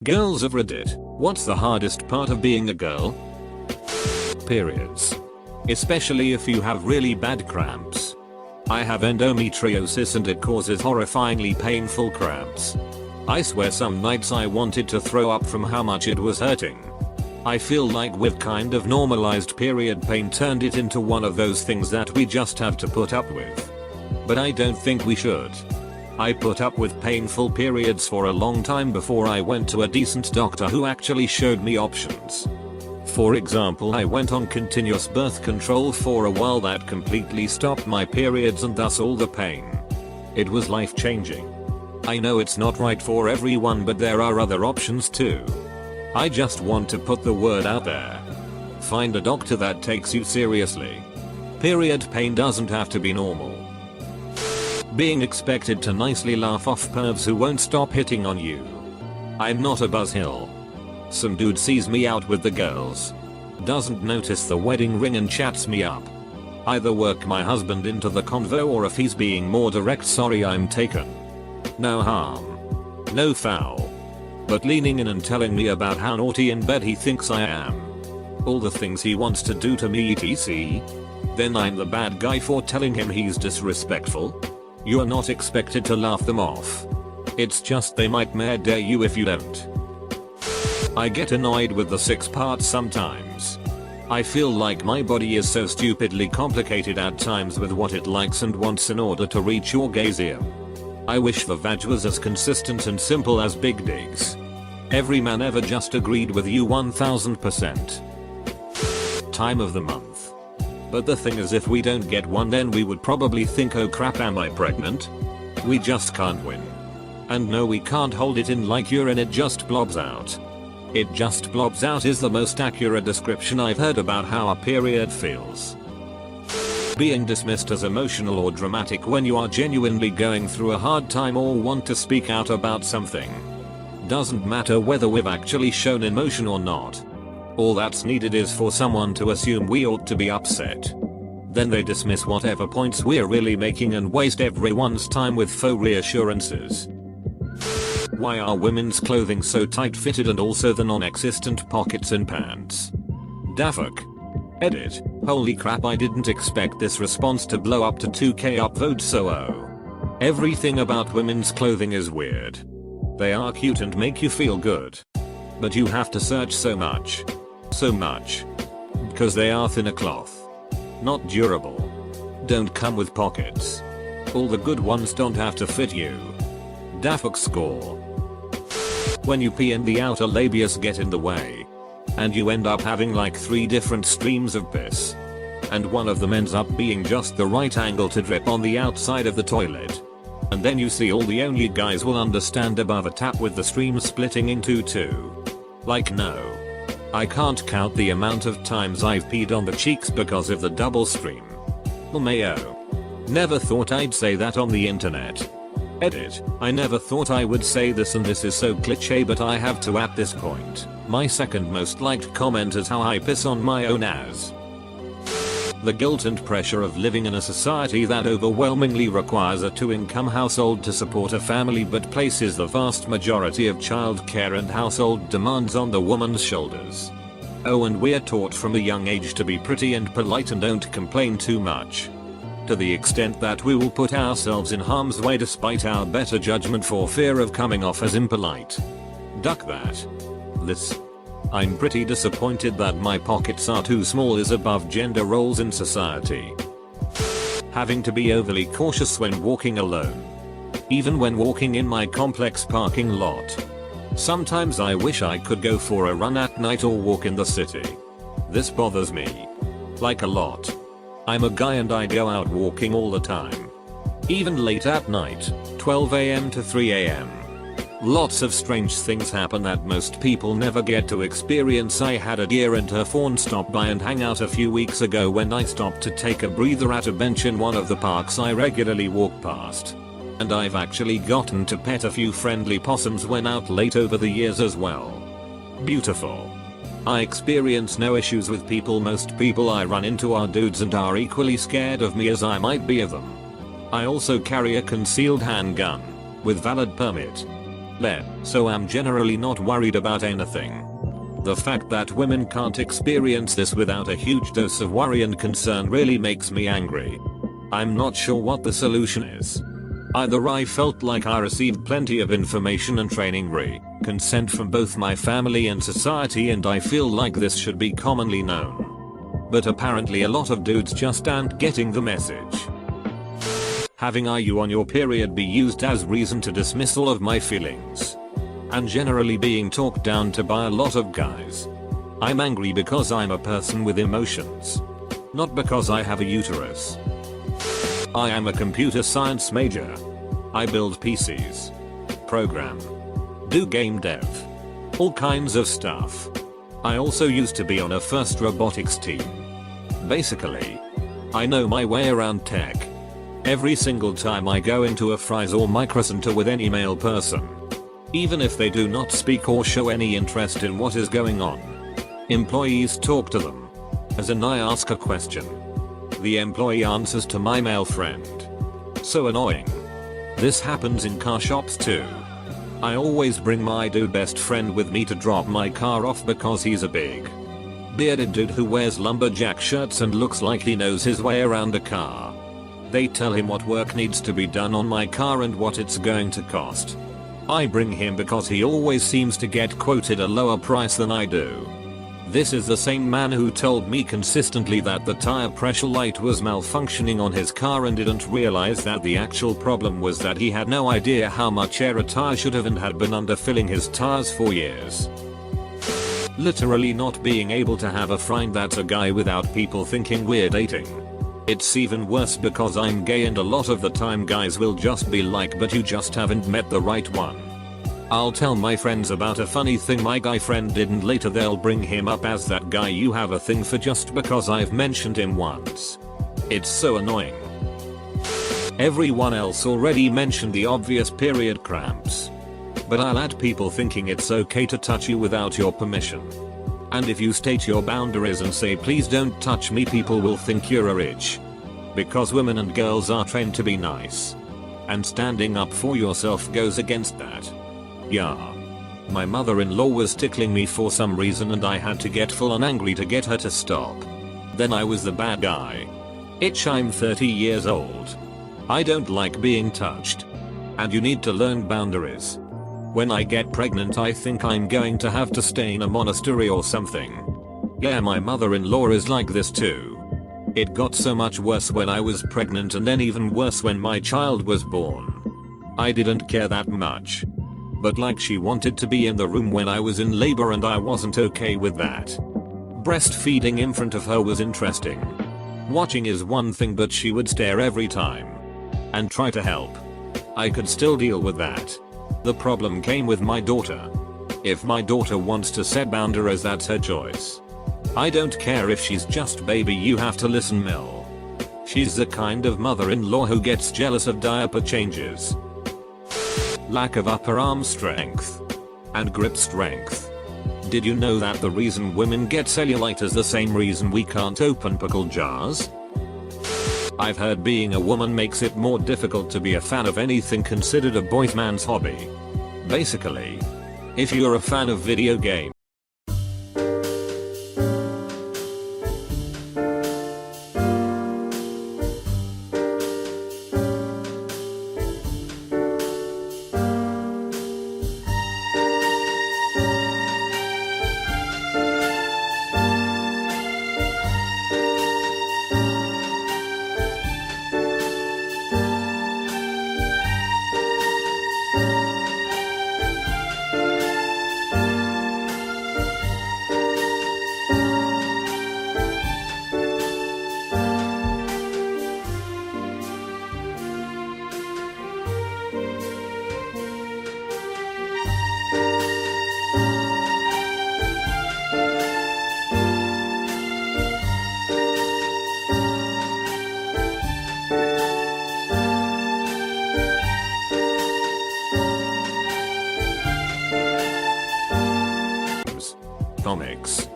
Girls of Reddit, what's the hardest part of being a girl? Periods. Especially if you have really bad cramps. I have endometriosis and it causes horrifyingly painful cramps. I swear some nights I wanted to throw up from how much it was hurting. I feel like we've kind of normalized period pain, turned it into one of those things that we just have to put up with. But I don't think we should. I put up with painful periods for a long time before I went to a decent doctor who actually showed me options. For example, I went on continuous birth control for a while. That completely stopped my periods and thus all the pain. It was life changing. I know it's not right for everyone, but there are other options too. I just want to put the word out there. Find a doctor that takes you seriously. Period pain doesn't have to be normal. Being expected to nicely laugh off pervs who won't stop hitting on you. I'm not a buzzhill. Some dude sees me out with the girls. Doesn't notice the wedding ring and chats me up. Either work my husband into the convo, or if he's being more direct, sorry I'm taken. No harm. No foul. But leaning in and telling me about how naughty in bed he thinks I am. All the things he wants to do to me etc. Then I'm the bad guy for telling him he's disrespectful. You're not expected to laugh them off. It's just they might murder you if you don't. I get annoyed with the 6 parts sometimes. I feel like my body is so stupidly complicated at times with what it likes and wants in order to reach orgasm. I wish the vag was as consistent and simple as big digs. Every man ever just agreed with you 1000%. Time of the month. But the thing is, if we don't get one, then we would probably think, oh crap, am I pregnant? We just can't win. And no, we can't hold it in like urine, it just blobs out. It just blobs out is the most accurate description I've heard about how a period feels. Being dismissed as emotional or dramatic when you are genuinely going through a hard time or want to speak out about something. Doesn't matter whether we've actually shown emotion or not. All that's needed is for someone to assume we ought to be upset. Then they dismiss whatever points we're really making and waste everyone's time with faux reassurances. Why are women's clothing so tight-fitted, and also the non-existent pockets in pants? Daffuk. Edit. Holy crap, I didn't expect this response to blow up to 2k upvotes so everything about women's clothing is weird. They are cute and make you feel good. But you have to search so much. So much. Because they are thinner cloth. Not durable. Don't come with pockets. All the good ones don't have to fit you. Daffuk score. When you pee and the outer labias get in the way. And you end up having like 3 different streams of piss. And one of them ends up being just the right angle to drip on the outside of the toilet. And then you see all the only guys will understand above a tap with the stream splitting into 2. Like no. I can't count the amount of times I've peed on the cheeks because of the double stream. LMAO. Never thought I'd say that on the internet. Edit. I never thought I would say this, and this is so cliche, but I have to at this point. My second most liked comment is how I piss on my own ass. The guilt and pressure of living in a society that overwhelmingly requires a 2-income household to support a family but places the vast majority of childcare and household demands on the woman's shoulders. Oh, and we're taught from a young age to be pretty and polite and don't complain too much. To the extent that we will put ourselves in harm's way despite our better judgment for fear of coming off as impolite. Duck that. This. I'm pretty disappointed that my pockets are too small is above gender roles in society. Having to be overly cautious when walking alone. Even when walking in my complex parking lot. Sometimes I wish I could go for a run at night or walk in the city. This bothers me. Like a lot. I'm a guy and I go out walking all the time. Even late at night, 12 AM to 3 AM. Lots of strange things happen that most people never get to experience. I had a deer and her fawn stop by and hang out a few weeks ago when I stopped to take a breather at a bench in one of the parks I regularly walk past. And I've actually gotten to pet a few friendly possums when out late over the years as well. Beautiful. I experience no issues with people. Most people I run into are dudes and are equally scared of me as I might be of them. I also carry a concealed handgun. With valid permit. So I'm generally not worried about anything. The fact that women can't experience this without a huge dose of worry and concern really makes me angry. I'm not sure what the solution is. Either I felt like I received plenty of information and training consent from both my family and society, and I feel like this should be commonly known. But apparently a lot of dudes just aren't getting the message. Having "are you on your period" be used as reason to dismiss all of my feelings. And generally being talked down to by a lot of guys. I'm angry because I'm a person with emotions. Not because I have a uterus. I am a computer science major. I build PCs. Program. Do game dev. All kinds of stuff. I also used to be on a FIRST robotics team. Basically, I know my way around tech. Every single time I go into a Fry's or Micro Center with any male person, even if they do not speak or show any interest in what is going on, employees talk to them. As in, I ask a question. The employee answers to my male friend. So annoying. This happens in car shops too. I always bring my dude best friend with me to drop my car off because he's a big, bearded dude who wears lumberjack shirts and looks like he knows his way around a car. They tell him what work needs to be done on my car and what it's going to cost. I bring him because he always seems to get quoted a lower price than I do. This is the same man who told me consistently that the tire pressure light was malfunctioning on his car and didn't realize that the actual problem was that he had no idea how much air a tire should have and had been underfilling his tires for years. Literally not being able to have a friend that's a guy without people thinking we're dating. It's even worse because I'm gay and a lot of the time guys will just be like, "but you just haven't met the right one." I'll tell my friends about a funny thing my guy friend did and later they'll bring him up as that guy you have a thing for just because I've mentioned him once. It's so annoying. Everyone else already mentioned the obvious period cramps. But I'll add people thinking it's okay to touch you without your permission. And if you state your boundaries and say "please don't touch me," people will think you're a bitch. Because women and girls are trained to be nice. And standing up for yourself goes against that. Yeah. My mother-in-law was tickling me for some reason and I had to get full on angry to get her to stop. Then I was the bad guy. I'm 30 years old. I don't like being touched. And you need to learn boundaries. When I get pregnant I think I'm going to have to stay in a monastery or something. Yeah, my mother-in-law is like this too. It got so much worse when I was pregnant and then even worse when my child was born. I didn't care that much. But like, she wanted to be in the room when I was in labor and I wasn't okay with that. Breastfeeding in front of her was interesting. Watching is one thing, but she would stare every time. And try to help. I could still deal with that. The problem came with my daughter. If my daughter wants to set boundaries, that's her choice. I don't care if she's just baby, you have to listen, Mel. She's the kind of mother-in-law who gets jealous of diaper changes. Lack of upper arm strength. And grip strength. Did you know that the reason women get cellulite is the same reason we can't open pickle jars? I've heard being a woman makes it more difficult to be a fan of anything considered a boy man's hobby. Basically, if you're a fan of video games, comics,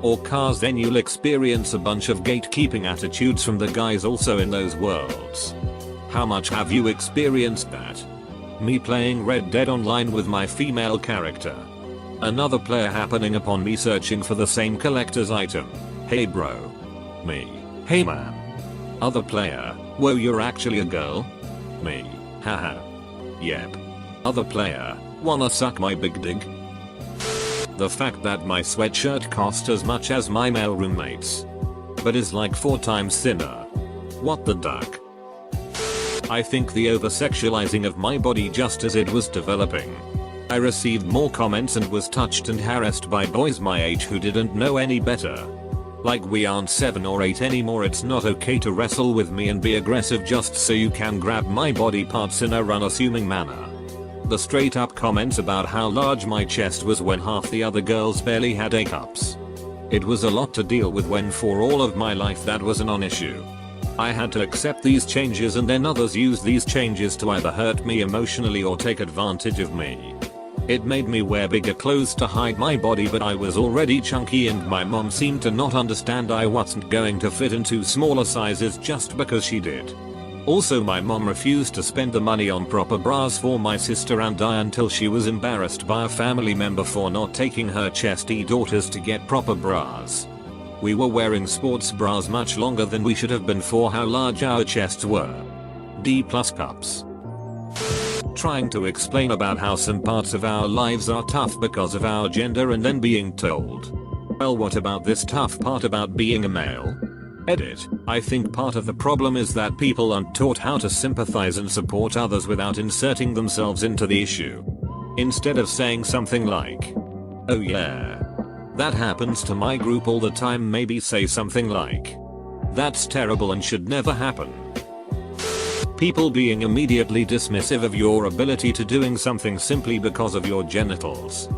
or cars, then you'll experience a bunch of gatekeeping attitudes from the guys also in those worlds. How much have you experienced that? Me playing Red Dead Online with my female character. Another player happening upon me searching for the same collector's item. Hey bro. Me. Hey man. Other player. Whoa, you're actually a girl? Me. Haha. Yep. Other player. Wanna suck my big dick? The fact that my sweatshirt cost as much as my male roommates, but is like 4 times thinner. What the duck? I think the over-sexualizing of my body just as it was developing. I received more comments and was touched and harassed by boys my age who didn't know any better. Like we aren't 7 or 8 anymore, it's not okay to wrestle with me and be aggressive just so you can grab my body parts in a unassuming manner. The straight up comments about how large my chest was when half the other girls barely had A-cups. It was a lot to deal with when for all of my life that was a non-issue. I had to accept these changes and then others used these changes to either hurt me emotionally or take advantage of me. It made me wear bigger clothes to hide my body, but I was already chunky and my mom seemed to not understand I wasn't going to fit into smaller sizes just because she did. Also, my mom refused to spend the money on proper bras for my sister and I until she was embarrassed by a family member for not taking her chesty daughters to get proper bras. We were wearing sports bras much longer than we should have been for how large our chests were. D+ cups. Trying to explain about how some parts of our lives are tough because of our gender and then being told, well, what about this tough part about being a male? Edit. I think part of the problem is that people aren't taught how to sympathize and support others without inserting themselves into the issue. Instead of saying something like, oh yeah, that happens to my group all the time, maybe say something like, that's terrible and should never happen. People being immediately dismissive of your ability to doing something simply because of your genitals.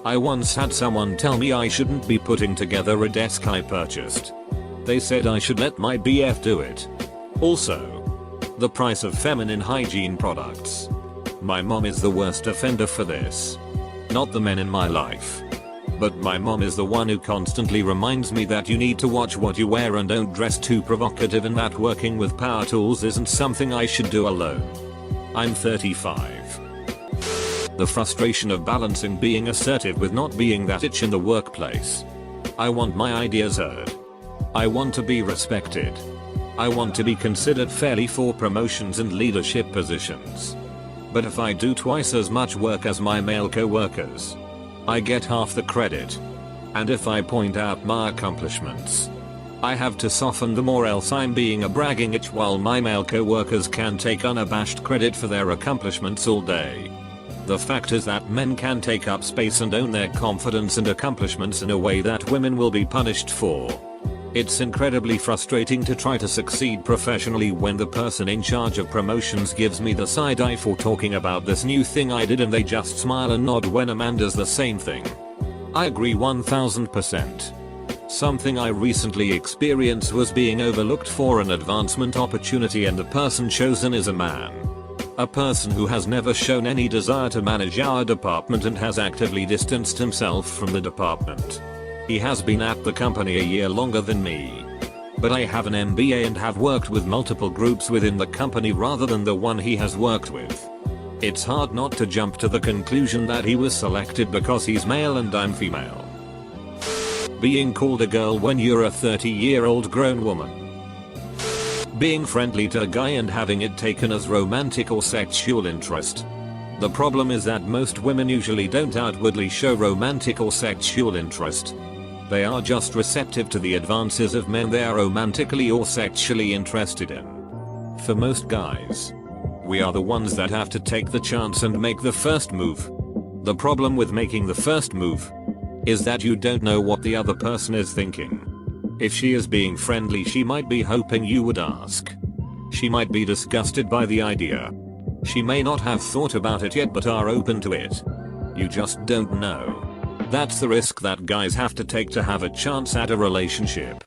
I once had someone tell me I shouldn't be putting together a desk I purchased. They said I should let my BF do it. Also, the price of feminine hygiene products. My mom is the worst offender for this. Not the men in my life. But my mom is the one who constantly reminds me that you need to watch what you wear and don't dress too provocative, and that working with power tools isn't something I should do alone. I'm 35. The frustration of balancing being assertive with not being that itch in the workplace. I want my ideas heard. I want to be respected. I want to be considered fairly for promotions and leadership positions. But if I do twice as much work as my male co-workers, I get half the credit. And if I point out my accomplishments, I have to soften them, or else I'm being a bragging itch while my male co-workers can take unabashed credit for their accomplishments all day. The fact is that men can take up space and own their confidence and accomplishments in a way that women will be punished for. It's incredibly frustrating to try to succeed professionally when the person in charge of promotions gives me the side eye for talking about this new thing I did, and they just smile and nod when a man does the same thing. I agree 1000%. Something I recently experienced was being overlooked for an advancement opportunity, and the person chosen is a man. A person who has never shown any desire to manage our department and has actively distanced himself from the department. He has been at the company a year longer than me. But I have an MBA and have worked with multiple groups within the company rather than the one he has worked with. It's hard not to jump to the conclusion that he was selected because he's male and I'm female. Being called a girl when you're a 30-year-old grown woman. Being friendly to a guy and having it taken as romantic or sexual interest. The problem is that most women usually don't outwardly show romantic or sexual interest. They are just receptive to the advances of men they are romantically or sexually interested in. For most guys, we are the ones that have to take the chance and make the first move. The problem with making the first move is that you don't know what the other person is thinking. If she is being friendly, she might be hoping you would ask. She might be disgusted by the idea. She may not have thought about it yet but are open to it. You just don't know. That's the risk that guys have to take to have a chance at a relationship.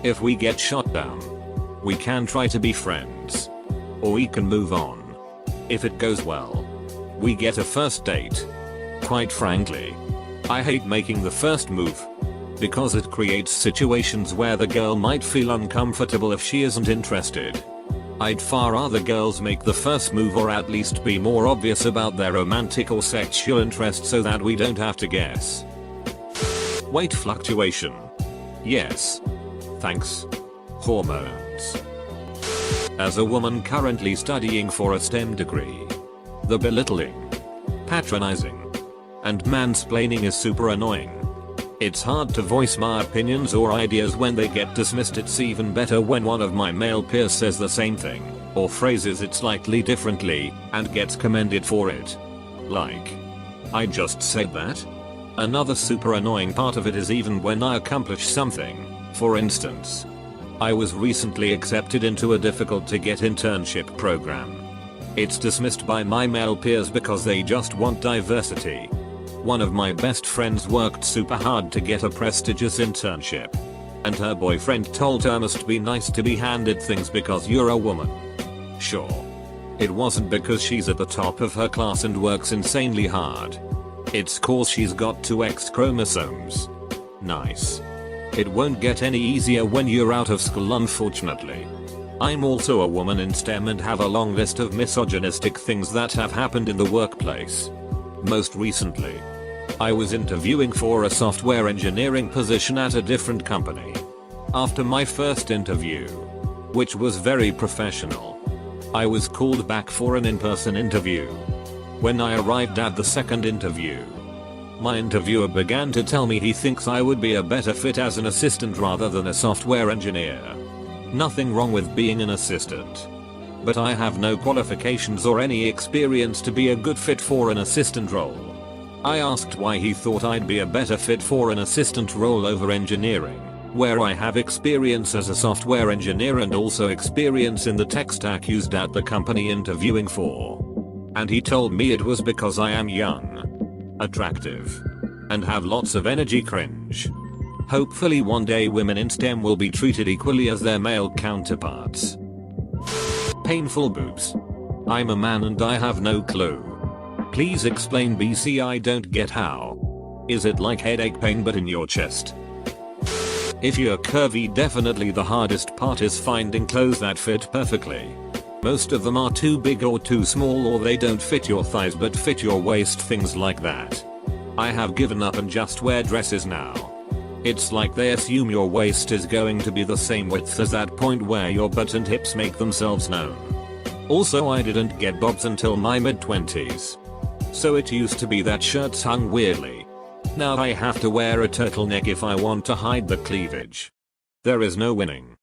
If we get shot down, we can try to be friends. Or we can move on. If it goes well, we get a first date. Quite frankly, I hate making the first move, because it creates situations where the girl might feel uncomfortable if she isn't interested. I'd far rather girls make the first move or at least be more obvious about their romantic or sexual interest so that we don't have to guess. Weight fluctuation. Yes. Thanks. Hormones. As a woman currently studying for a STEM degree, the belittling, patronizing, and mansplaining is super annoying. It's hard to voice my opinions or ideas when they get dismissed. It's even better when one of my male peers says the same thing, or phrases it slightly differently, and gets commended for it. Like, I just said that? Another super annoying part of it is even when I accomplish something. For instance, I was recently accepted into a difficult to get internship program. It's dismissed by my male peers because they just want diversity. One of my best friends worked super hard to get a prestigious internship, and her boyfriend told her must be nice to be handed things because you're a woman. Sure. It wasn't because she's at the top of her class and works insanely hard. It's cause she's got 2 X chromosomes. Nice. It won't get any easier when you're out of school, unfortunately. I'm also a woman in STEM and have a long list of misogynistic things that have happened in the workplace. Most recently, I was interviewing for a software engineering position at a different company. After my first interview, which was very professional, I was called back for an in-person interview. When I arrived at the second interview, my interviewer began to tell me he thinks I would be a better fit as an assistant rather than a software engineer. Nothing wrong with being an assistant, but I have no qualifications or any experience to be a good fit for an assistant role. I asked why he thought I'd be a better fit for an assistant role over engineering, where I have experience as a software engineer and also experience in the tech stack used at the company interviewing for. And he told me it was because I am young, attractive, and have lots of energy. Cringe. Hopefully one day women in STEM will be treated equally as their male counterparts. Painful boobs. I'm a man and I have no clue. Please explain BC, I don't get how. Is it like headache pain but in your chest? If you're curvy, definitely the hardest part is finding clothes that fit perfectly. Most of them are too big or too small, or they don't fit your thighs but fit your waist, things like that. I have given up and just wear dresses now. It's like they assume your waist is going to be the same width as that point where your butt and hips make themselves known. Also, I didn't get bobs until my mid-20s. So it used to be that shirts hung weirdly. Now I have to wear a turtleneck if I want to hide the cleavage. There is no winning.